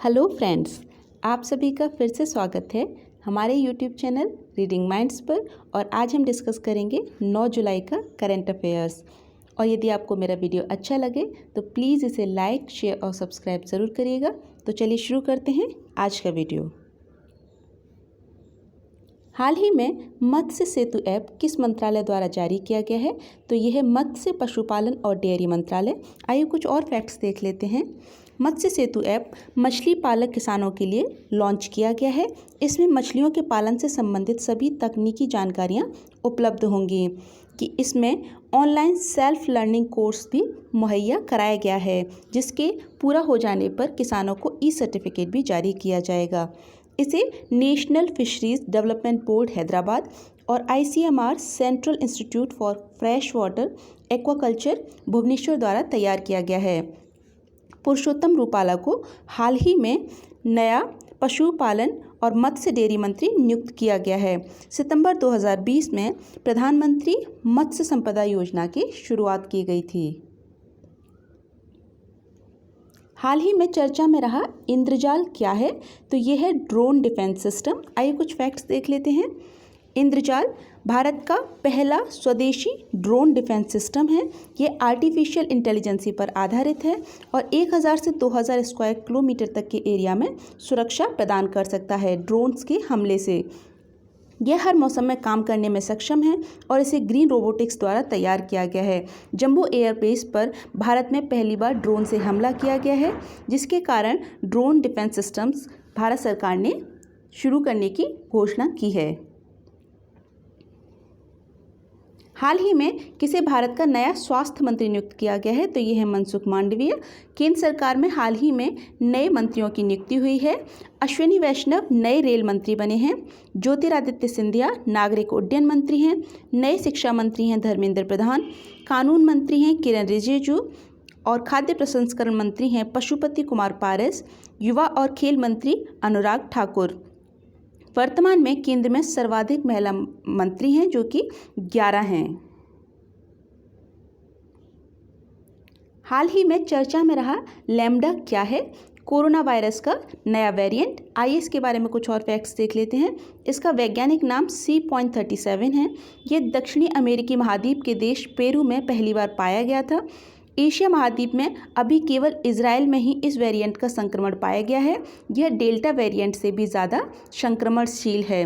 Hello friends, आप सभी का फिर से स्वागत है हमारे यूट्यूब चैनल रीडिंग माइंड्स पर। और आज हम डिस्कस करेंगे 9 जुलाई का करंट अफेयर्स। और यदि आपको मेरा वीडियो अच्छा लगे तो प्लीज़ इसे लाइक, शेयर और सब्सक्राइब ज़रूर करिएगा। तो चलिए शुरू करते हैं आज का वीडियो। हाल ही में मत्स्य सेतु ऐप किस मंत्रालय द्वारा जारी किया गया है? तो यह है मत्स्य, पशुपालन और डेयरी मंत्रालय। आइए कुछ और फैक्ट्स देख लेते हैं। मत्स्य सेतु ऐप मछली पालक किसानों के लिए लॉन्च किया गया है। इसमें मछलियों के पालन से संबंधित सभी तकनीकी जानकारियाँ उपलब्ध होंगी कि इसमें ऑनलाइन सेल्फ लर्निंग कोर्स भी मुहैया कराया गया है, जिसके पूरा हो जाने पर किसानों को ई सर्टिफिकेट भी जारी किया जाएगा। इसे National Fisheries Development Board Hyderabad और ICMR Central Institute for Fresh Water Aquaculture Bhubaneswar द्वारा तैयार किया गया है। पुरुषोत्तम रूपाला को हाल ही में नया पशुपालन और मत्स्य डेयरी मंत्री नियुक्त किया गया है। सितंबर 2020 में प्रधानमंत्री मत्स्य संपदा योजना की शुरुआत की गई थी। हाल ही में चर्चा में रहा इंद्रजाल क्या है? तो यह है ड्रोन डिफेंस सिस्टम। आइए कुछ फैक्ट्स देख लेते हैं। इंद्रजाल भारत का पहला स्वदेशी ड्रोन डिफेंस सिस्टम है। ये आर्टिफिशियल इंटेलिजेंसी पर आधारित है और 1000 से 2000 स्क्वायर किलोमीटर तक के एरिया में सुरक्षा प्रदान कर सकता है ड्रोन्स के हमले से। यह हर मौसम में काम करने में सक्षम है और इसे ग्रीन रोबोटिक्स द्वारा तैयार किया गया है। जम्बो एयरबेस पर भारत में पहली बार ड्रोन से हमला किया गया है, जिसके कारण ड्रोन डिफेंस सिस्टम्स भारत सरकार ने शुरू करने की घोषणा की है। हाल ही में किसे भारत का नया स्वास्थ्य मंत्री नियुक्त किया गया है? तो यह है मनसुख मांडविया। केंद्र सरकार में हाल ही में नए मंत्रियों की नियुक्ति हुई है। अश्विनी वैष्णव नए रेल मंत्री बने हैं। ज्योतिरादित्य सिंधिया नागरिक उड्डयन मंत्री हैं। नए शिक्षा मंत्री हैं धर्मेंद्र प्रधान। कानून मंत्री हैं किरण रिजिजू और खाद्य प्रसंस्करण मंत्री हैं पशुपति कुमार पारस। युवा और खेल मंत्री अनुराग ठाकुर। वर्तमान में केंद्र में सर्वाधिक महिला मंत्री हैं, जो कि 11 हैं। हाल ही में चर्चा में रहा लैम्डा क्या है? कोरोना वायरस का नया वेरिएंट। आइए इसके बारे में कुछ और फैक्ट्स देख लेते हैं। इसका वैज्ञानिक नाम C.37 है। ये दक्षिणी अमेरिकी महाद्वीप के देश पेरू में पहली बार पाया गया था। एशिया महाद्वीप में अभी केवल इजराइल में ही इस वेरिएंट का संक्रमण पाया गया है। यह डेल्टा वेरिएंट से भी ज़्यादा संक्रमणशील है।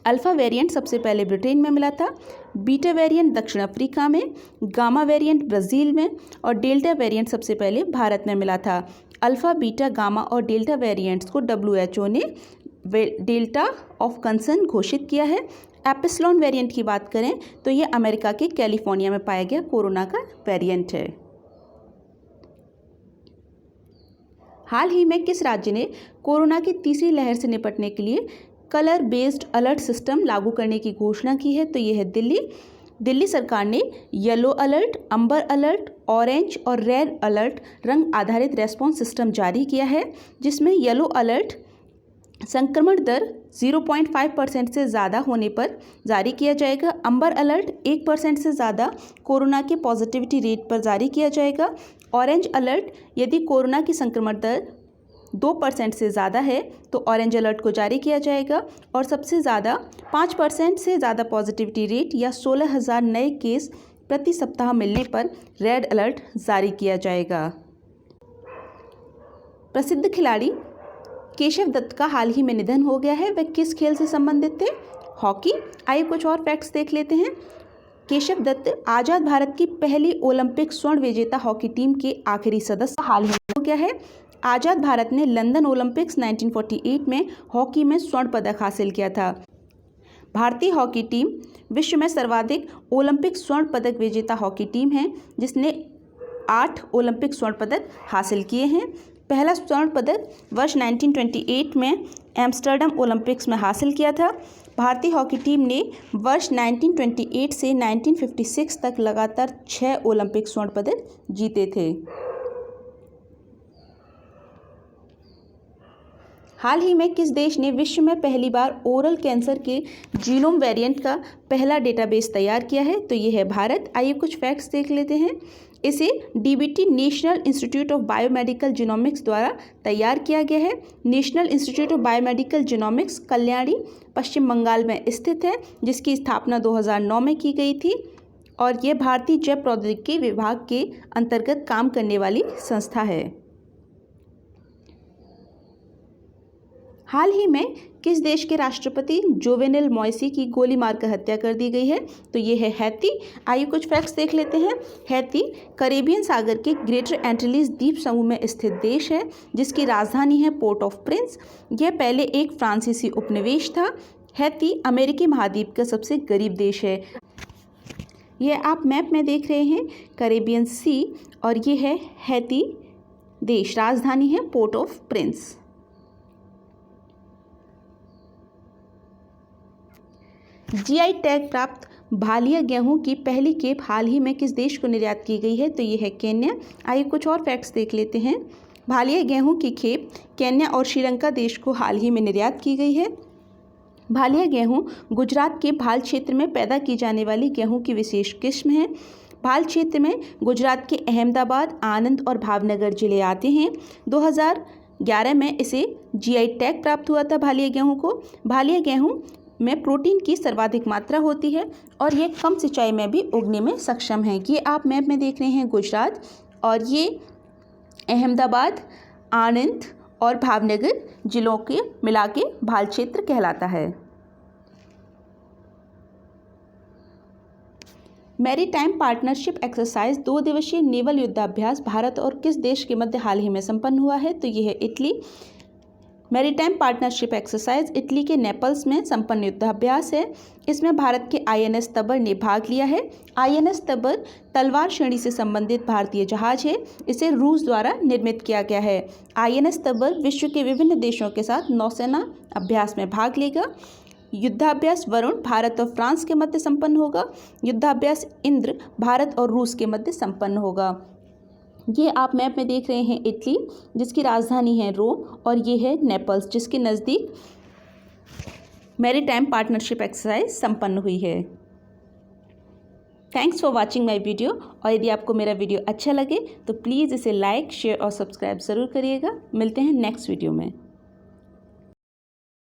अल्फ़ा वेरिएंट सबसे पहले ब्रिटेन में मिला था, बीटा वेरिएंट दक्षिण अफ्रीका में, गामा वेरिएंट ब्राज़ील में और डेल्टा वेरिएंट सबसे पहले भारत में मिला था। अल्फ़ा, बीटा, गामा और डेल्टा वेरिएंट्स को WHO ने डेल्टा ऑफ कंसर्न घोषित किया है। एपिसिलॉन वेरिएंट की बात करें तो ये अमेरिका के कैलिफोर्निया में पाया गया कोरोना का वेरिएंट है। हाल ही में किस राज्य ने कोरोना की तीसरी लहर से निपटने के लिए कलर बेस्ड अलर्ट सिस्टम लागू करने की घोषणा की है? तो यह है दिल्ली। दिल्ली सरकार ने येलो अलर्ट, अंबर अलर्ट, ऑरेंज और रेड अलर्ट रंग आधारित रेस्पॉन्स सिस्टम जारी किया है, जिसमें येलो अलर्ट संक्रमण दर 0.5% से ज़्यादा होने पर जारी किया जाएगा। अंबर अलर्ट 1% से ज़्यादा कोरोना के पॉजिटिविटी रेट पर जारी किया जाएगा। ऑरेंज अलर्ट यदि कोरोना की संक्रमण दर 2% से ज़्यादा है तो ऑरेंज अलर्ट को जारी किया जाएगा। और सबसे ज़्यादा 5% से ज़्यादा पॉजिटिविटी रेट या 16,000 नए केस प्रति सप्ताह मिलने पर रेड अलर्ट जारी किया जाएगा। प्रसिद्ध खिलाड़ी केशव दत्त का हाल ही में निधन हो गया है। वह किस खेल से संबंधित थे? हॉकी। आइए कुछ और फैक्ट्स देख लेते हैं। केशव दत्त आज़ाद भारत की पहली ओलंपिक स्वर्ण विजेता हॉकी टीम के आखिरी सदस्य हाल ही में हो गया है। आज़ाद भारत ने लंदन ओलंपिक्स 1948 में हॉकी में स्वर्ण पदक हासिल किया था। भारतीय हॉकी टीम विश्व में सर्वाधिक ओलंपिक स्वर्ण पदक विजेता हॉकी टीम है, जिसने 8 ओलंपिक स्वर्ण पदक हासिल किए हैं। पहला स्वर्ण पदक वर्ष 1928 में एम्स्टर्डम ओलंपिक्स में हासिल किया था। भारतीय हॉकी टीम ने वर्ष 1928 से 1956 तक लगातार 6 ओलंपिक स्वर्ण पदक जीते थे। हाल ही में किस देश ने विश्व में पहली बार ओरल कैंसर के जीनोम वेरिएंट का पहला डेटाबेस तैयार किया है? तो ये है भारत। आइए कुछ फैक्ट्स देख लेते हैं। इसे DBT national institute of biomedical genomics द्वारा तैयार किया गया है। National institute of biomedical genomics Kalyani Paschim Bangal में स्थित है, जिसकी स्थापना 2009 में की गई थी और ये भारतीय जैव प्रौद्योगिकी विभाग के अंतर्गत काम करने वाली संस्था है। हाल ही में किस देश के राष्ट्रपति जोवेनेल मोइसी की गोली मारकर हत्या कर दी गई है? तो ये है हैती। आइए कुछ फैक्ट्स देख लेते हैं। हैती कैरेबियन सागर के ग्रेटर एंटिलीज द्वीप समूह में स्थित देश है, जिसकी राजधानी है पोर्ट ऑफ प्रिंस। यह पहले एक फ्रांसीसी उपनिवेश था। हैती अमेरिकी महाद्वीप का सबसे गरीब देश है। यह आप मैप में देख रहे हैं कैरेबियन सी, और ये है हैती देश, राजधानी है port of Prince. GI tag प्राप्त भालिया गेहूं की पहली खेप हाल ही में किस देश को निर्यात की गई है? तो ये है केन्या। आइए कुछ और फैक्ट्स देख लेते हैं। भालिया गेहूं की खेप केन्या और श्रीलंका देश को हाल ही में निर्यात की गई है। भालिया गेहूं गुजरात के भाल क्षेत्र में पैदा की जाने वाली गेहूं की विशेष किस्म है। भाल क्षेत्र में गुजरात के अहमदाबाद, आनंद और भावनगर जिले आते हैं। 2011 में इसे जीआई टैग प्राप्त हुआ था भालिया गेहूं को। भालिया गेहूं में प्रोटीन की सर्वाधिक मात्रा होती है और ये कम सिंचाई में भी उगने में सक्षम है। ये आप मैप में देख रहे हैं गुजरात, और ये अहमदाबाद, आनंद और भावनगर जिलों के मिला के भाल क्षेत्र कहलाता है। मैरीटाइम पार्टनरशिप एक्सरसाइज 2 दिवसीय नेवल युद्धाभ्यास भारत और किस देश के मध्य हाल ही में संपन्न हुआ है? तो यह है Italy. Maritime partnership exercise Italy के नेपल्स में संपन्न युद्धाभ्यास है। इसमें भारत के आईएनएस तबर ने भाग लिया है। आईएनएस तबर तलवार श्रेणी से संबंधित भारतीय जहाज है। इसे रूस द्वारा निर्मित किया गया है। आईएनएस तबर विश्व के विभिन्न देशों के साथ नौसेना अभ्यास में भाग लेगा। युद्धाभ्यास वरुण भारत और फ्रांस के मध्य संपन्न होगा। युद्धाभ्यास इंद्र भारत और रूस के मध्य संपन्न होगा। ये आप मैप में देख रहे हैं इटली, जिसकी राजधानी है रोम, और ये है नेपल्स, जिसके नज़दीक मैरीटाइम पार्टनरशिप एक्सरसाइज संपन्न हुई है। Thanks for watching my video. और यदि आपको मेरा वीडियो अच्छा लगे तो प्लीज़ इसे लाइक, शेयर और सब्सक्राइब ज़रूर करिएगा। मिलते हैं नेक्स्ट वीडियो में।